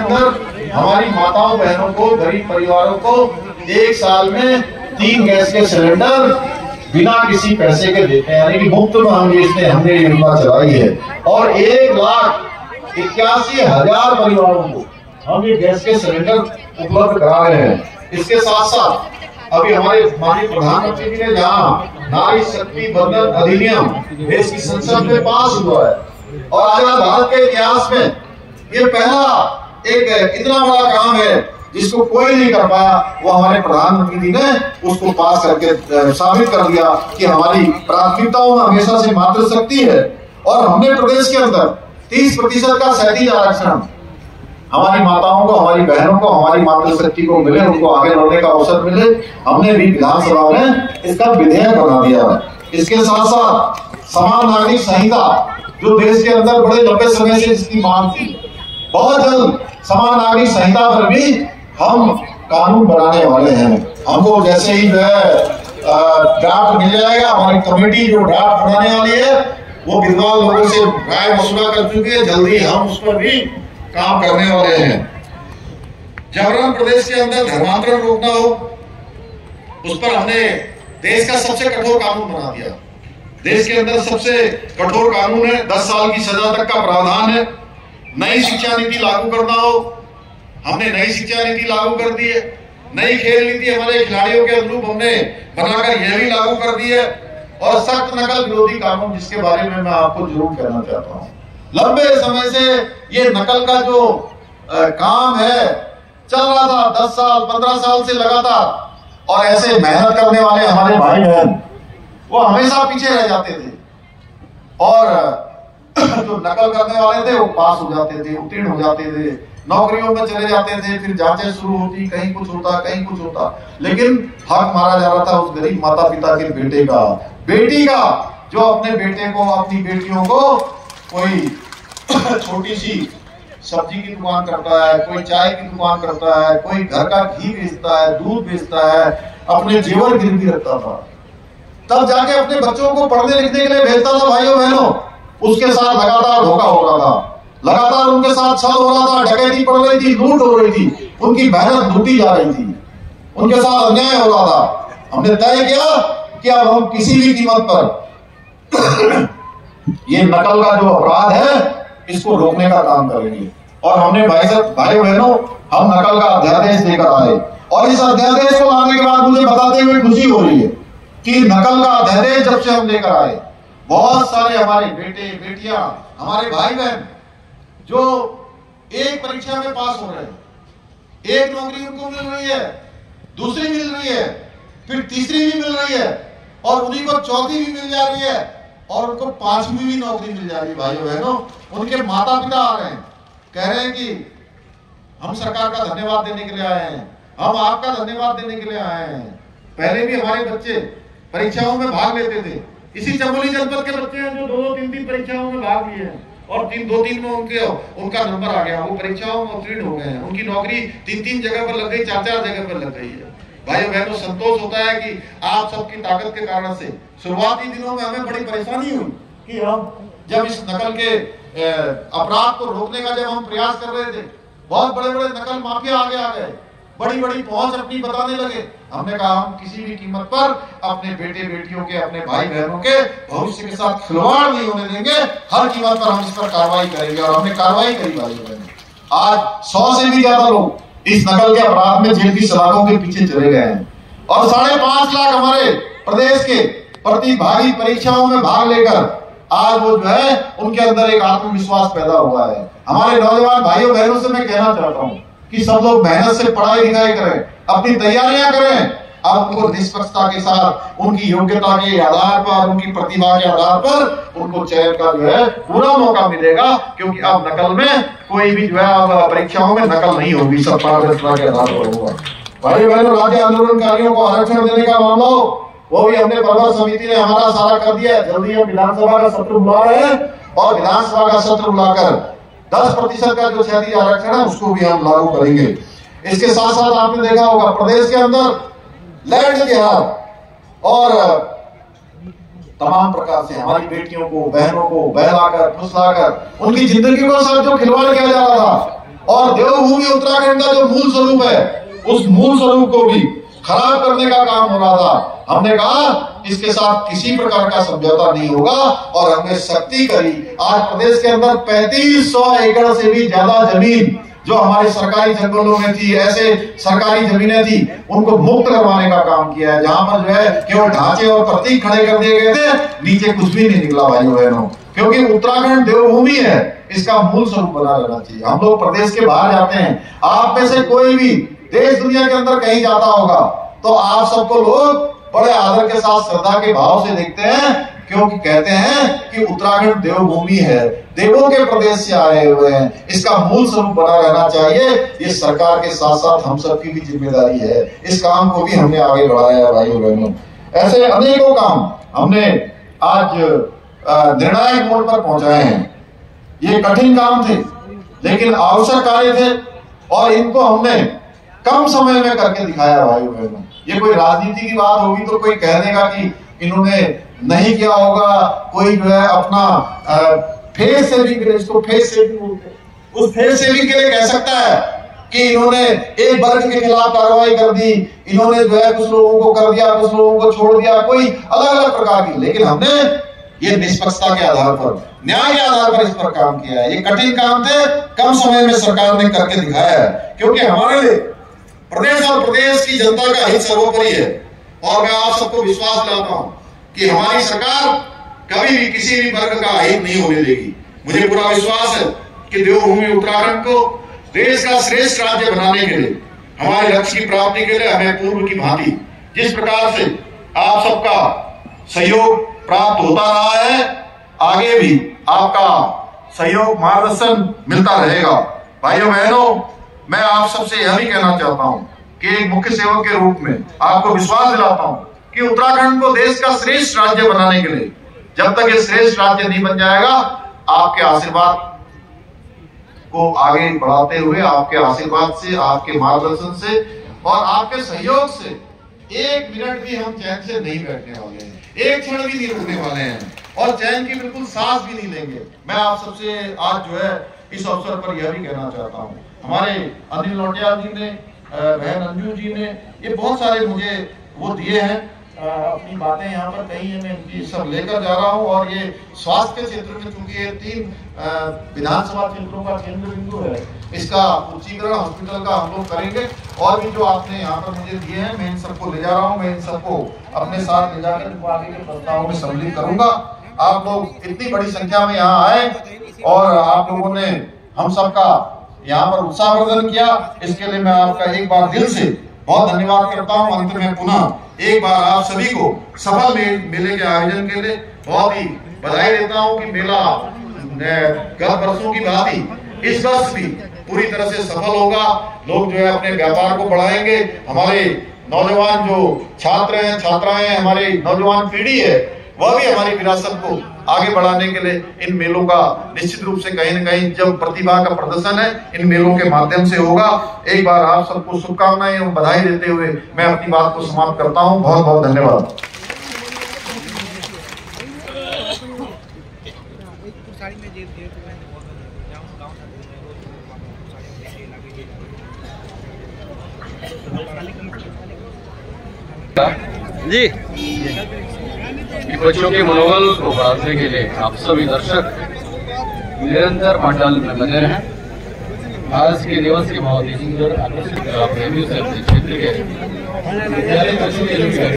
अंदर हमारी माताओं बहनों को, गरीब परिवारों को 1 साल में 3 गैस के सिलेंडर बिना किसी पैसे के देते हैं, यानी कि मुफ्त में हमने योजना चलाई है। और 1,81,000 परिवारों को हम ये गैस के सिलेंडर उपलब्ध करा रहे हैं। इसके साथ साथ अभी हमारे माननीय प्रधानमंत्री जी ने जहाँ नारी शक्ति बंधन अधिनियम देश की संसद में पास हुआ है, और आज भारत के इतिहास में ये पहला एक इतना बड़ा काम है जिसको कोई नहीं कर पाया, वो हमारे प्रधानमंत्री जी ने उसको पास करके साबित कर दिया कि हमारी प्राथमिकताओं में हमेशा से मातृशक्ति है। और हमने प्रदेश के अंदर 30% का सहती आरक्षण हमारी माताओं को, हमारी बहनों को, हमारी मातृशक्ति को मिले, उनको आगे बढ़ने का अवसर मिले। हमने भी विधानसभा में इसका विधेयक बना दिया है। इसके साथ साथ समान नागरिक संहिता, जो देश के अंदर बड़े लंबे समय से इसकी मांग थी, बहुत जल्द समान नागरिक संहिता पर भी हम कानून बनाने वाले हैं। हमको जैसे ही जो है ड्राफ्ट मिल जाएगा, हमारी कमेटी जो ड्राफ्ट बनाने वाली है वो विद्वान लोगों से राय मशवरा कर चुकी है, जल्दी हम उस पर भी काम करने वाले हैं। जबरन प्रदेश के अंदर धर्मांतरण रोकना हो, उस पर हमने देश का सबसे कठोर कानून बना दिया। देश के अंदर सबसे कठोर कानून है, 10 साल की सजा तक का प्रावधान है। नई शिक्षा नीति लागू करना हो, हमने नई शिक्षा नीति लागू कर दी है। नई खेल नीति हमारे खिलाड़ियों के अनुरूप हमने बनाकर यह भी लागू कर दी है। और सख्त नकल विरोधी कानून, जिसके बारे में मैं आपको जरूर कहना चाहता हूँ। लंबे समय से ये नकल का जो काम है चल रहा था, 10 साल 15 साल से लगातार, और ऐसे मेहनत करने वाले हमारे भाई बहन वो हमेशा पीछे रह जाते थे, और जो नकल करने वाले थे वो पास हो जाते थे, उत्तीर्ण हो जाते थे, नौकरियों में चले जाते थे, फिर जांचें शुरू होती, कहीं कुछ होता कहीं कुछ होता, लेकिन हक मारा जा रहा था उस गरीब माता पिता के बेटे का, बेटी का, जो अपने बेटे को, अपनी बेटियों को कोई छोटी सी सब्जी की दुकान करता है, कोई चाय की दुकान करता है, कोई घर का घी बेचता है, दूध बेचता है, अपने जेवर गिरवी रखता था, तब जाके अपने बच्चों को पढ़ने लिखने के लिए भेजता था। भाइयों बहनों, उसके साथ लगातार धोखा हो रहा था, लगातार उनके साथ छल हो रहा था, डकैती पड़ रही थी, लूट हो रही थी, उनकी मेहनत लूटी जा रही थी, उनके साथ अन्याय हो रहा था। हमने तय किया कि अब हम किसी भी कीमत पर ये नकल का जो अपराध है इसको रोकने का काम करेंगे। और हमने भाई बहनों, हम नकल का अध्यादेश लेकर आए, और इस अध्यादेश को लाने के बाद मुझे बताते हुए खुशी हो रही है कि नकल का अध्यादेश जब से हम लेकर आए, बहुत सारे हमारे बेटे बेटियां, हमारे भाई बहन जो एक परीक्षा में पास हो रहे हैं, एक नौकरी उनको मिल रही है, दूसरी मिल रही है, फिर तीसरी भी मिल रही है, और उन्हीं को चौथी भी मिल जा रही है, और उनको 5वीं भी नौकरी मिल जा रही है। भाइयों बहनों, उनके माता पिता आ रहे हैं, कह रहे हैं कि हम सरकार का धन्यवाद देने के लिए आए हैं, हम आपका धन्यवाद देने के लिए आए हैं। पहले भी हमारे बच्चे परीक्षाओं में भाग लेते थे, इसी चमोली जनपद के बच्चे हैं जो 2-3 परीक्षाओं में भाग लिए हैं, और 2-3 में उनका नंबर आ गया, वो परीक्षाओं में उत्तीर्ण हो गए हैं, उनकी नौकरी 3-3 जगह पर लग गई, 4-4 जगह पर लग गई है। भाइयों बहनों, संतोष होता है कि आप सबकी ताकत के कारण से शुरुआती दिनों में हमें बड़ी परेशानी हुई कि हम जब इस नकल के अपराध को रोकने का जब हम प्रयास कर रहे थे, बहुत बड़े बड़े नकल माफिया आगे आ गए, बड़ी बड़ी पहुंच अपनी बताने लगे। हमने कहा हम किसी भी कीमत पर अपने बेटे बेटियों के, अपने भाई बहनों के भविष्य के साथ खिलवाड़ नहीं होने देंगे, हर कीमत पर हम इस पर कार्रवाई करेंगे, और हमने कार्रवाई करी। भाई बहनों, आज 100 से भी ज्यादा लोग इस नकल के अपराध में जेल की सलाखों के पीछे चले गए हैं, और 5.5 लाख हमारे प्रदेश के प्रतिभागी परीक्षाओं में भाग लेकर आज वो जो है उनके अंदर एक आत्मविश्वास पैदा हुआ है। हमारे नौजवान भाइयों बहनों से मैं कहना चाहता हूँ कि सब लोग मेहनत से पढ़ाई लिखाई करें, अपनी तैयारियां करें, अब उनको निष्पक्षता के साथ उनकी योग्यता के आधार पर, उनकी प्रतिभा के आधार पर उनको चयन का जो है पूरा मौका मिलेगा, क्योंकि अब नकल में कोई भी जो है अब परीक्षाओं में नकल नहीं होगी, सब पारदर्शिता के आधार पर होगा। भाई बहनों, राज्य आंदोलनकारियों को आरक्षण देने का मामला हो, वो भी हमने प्रवर समिति ने हमारा सारा कर दिया है। जल्दी हम विधानसभा का सत्र बुला रहे हैं, और विधानसभा का सत्र बुलाकर 10% का जो क्षैतिज आरक्षण है उसको भी हम लागू करेंगे। इसके साथ साथ आपने देखा होगा प्रदेश के अंदर लैंड जिहाद और तमाम प्रकार से हमारी बेटियों को, बहनों को बहलाकर फुसलाकर उनकी जिंदगी के साथ जो खिलवाड़ किया जा रहा था, और और देवभूमि उत्तराखंड का जो मूल स्वरूप है, उस मूल स्वरूप को भी खराब करने का काम हो रहा था। हमने कहा इसके साथ किसी प्रकार का समझौता नहीं होगा और हमने सख्ती करी। आज प्रदेश के अंदर 3500 एकड़ से भी ज्यादा जमीन जो हमारे सरकारी जंगलों में थी, ऐसे सरकारी जमीनें थी, उनको मुक्त करवाने का काम किया है। जहां पर जो है केवल ढांचे और प्रतीक खड़े कर दिए गए थे, नीचे कुछ भी नहीं निकला भाइयों बहनों, क्योंकि उत्तराखंड देवभूमि है, इसका मूल स्वरूप बना रहना चाहिए। हम लोग प्रदेश के बाहर जाते हैं, आप में से कोई भी देश दुनिया के अंदर कहीं जाता होगा तो आप सबको लोग बड़े आदर के साथ श्रद्धा के भाव से देखते हैं, क्योंकि कहते हैं कि उत्तराखंड देवभूमि है, देवों के प्रदेश से आए हुए हैं, इसका मूल स्वरूप बना रहना चाहिए। ये सरकार के साथ साथ हम सबकी भी जिम्मेदारी है। इस काम को भी हमने आगे बढ़ाया है भाइयों बहनों। ऐसे अनेकों काम हमने आज निर्णायक मोड़ पर पहुंचाए हैं। ये कठिन काम थे लेकिन आवश्यक कार्य थे और इनको हमने कम समय में करके दिखाया भाइयों बहनों। ये कोई राजनीति की बात होगी तो कोई कह देगा कि इन्होंने नहीं किया होगा, कोई जो है अपना फेस सेविंग, इसको फेस सेविंग बोलते हैं, उस फेस सेविंग के लिए कह सकता है कि इन्होंने एक वर्ग के खिलाफ कार्रवाई कर दी, इन्होंने जो है कुछ लोगों को कर दिया, कुछ लोगों को छोड़ दिया, कोई अलग अलग प्रकार की। लेकिन हमने ये निष्पक्षता के आधार पर, न्याय के आधार पर इस पर काम किया है। ये कठिन काम थे, कम समय में सरकार ने करके दिखाया है, क्योंकि हमारे लिए प्रदेश और प्रदेश की जनता का हित सर्वोपरि है। और मैं आप सबको विश्वास दिलाता हूं कि हमारी सरकार कभी भी किसी भी वर्ग का हित नहीं होने देगी। मुझे पूरा विश्वास है कि देवभूमि उत्तराखंड को देश का श्रेष्ठ राज्य बनाने के लिए, हमारे लक्ष्य की प्राप्ति के लिए हमें पूर्व की भांति जिस प्रकार से आप सबका सहयोग प्राप्त होता रहा है, आगे भी आपका सहयोग मार्गदर्शन मिलता रहेगा। भाइयों बहनों, मैं आप सबसे यह भी कहना चाहता हूं कि एक मुख्य सेवक के रूप में आपको विश्वास दिलाता हूं कि उत्तराखंड को देश का श्रेष्ठ राज्य बनाने के लिए, जब तक ये श्रेष्ठ राज्य नहीं बन जाएगा, आपके आशीर्वाद को आगे बढ़ाते हुए, आपके आशीर्वाद से, आपके मार्गदर्शन से और आपके सहयोग से एक मिनट भी हम चैन से नहीं बैठने वाले हैं, एक क्षण भी नहीं रुकने वाले हैं और चैन की बिल्कुल सांस भी नहीं लेंगे। मैं आप सबसे आज जो है इस अवसर पर यह भी कहना चाहता हूँ, हमारे अनिल नौटियाल जी ने, बहन अंजू जी ने, ये बहुत सारे मुझे वो दिए हैं अपनी बातें यहाँ पर कही है, मैं इनकी सब लेकर जा रहा हूँ। और ये स्वास्थ्य के क्षेत्र में चूंकि ये 3 विधानसभा क्षेत्रों का केंद्र बिंदु है, इसका उच्चीकरण हॉस्पिटल का हम लोग करेंगे। और भी जो आपने यहाँ पर मुझे दिए हैं, मैं इन सबको ले जा रहा हूँ, मैं इन सबको अपने साथ ले जाकर इनको आगे के प्रस्तावों में सम्मिलित करूंगा। आप लोग इतनी बड़ी संख्या में यहाँ आए और आप लोगों ने हम सबका यहाँ पर उत्साहवर्धन किया, इसके लिए मैं आपका एक बार दिल से बहुत धन्यवाद करता हूँ। अंत में पुनः एक बार आप सभी को सफल मेले के आयोजन के लिए बहुत ही बधाई देता हूँ कि मेला गत वर्षों की भांति इस वर्ष भी पूरी तरह से सफल होगा। लोग जो है अपने व्यापार को बढ़ाएंगे, हमारे नौजवान जो छात्र हैं, छात्राएं, हमारी नौजवान पीढ़ी है, वह भी हमारी विरासत को आगे बढ़ाने के लिए इन मेलों का निश्चित रूप से कहीं न कहीं जब प्रतिभा का प्रदर्शन है, इन मेलों के माध्यम से होगा। एक बार आप सबको शुभकामनाएं और बधाई देते हुए मैं अपनी बात को समाप्त करता हूं। बहुत बहुत धन्यवाद। जी, बच्चों के मनोबल को बढ़ाने के लिए आप सभी दर्शक निरंतर पंडाल में बने रहें। आज के दिवस के बहुत ही सुंदर आकर्षित क्षेत्र के विद्यालय बच्चों के लिए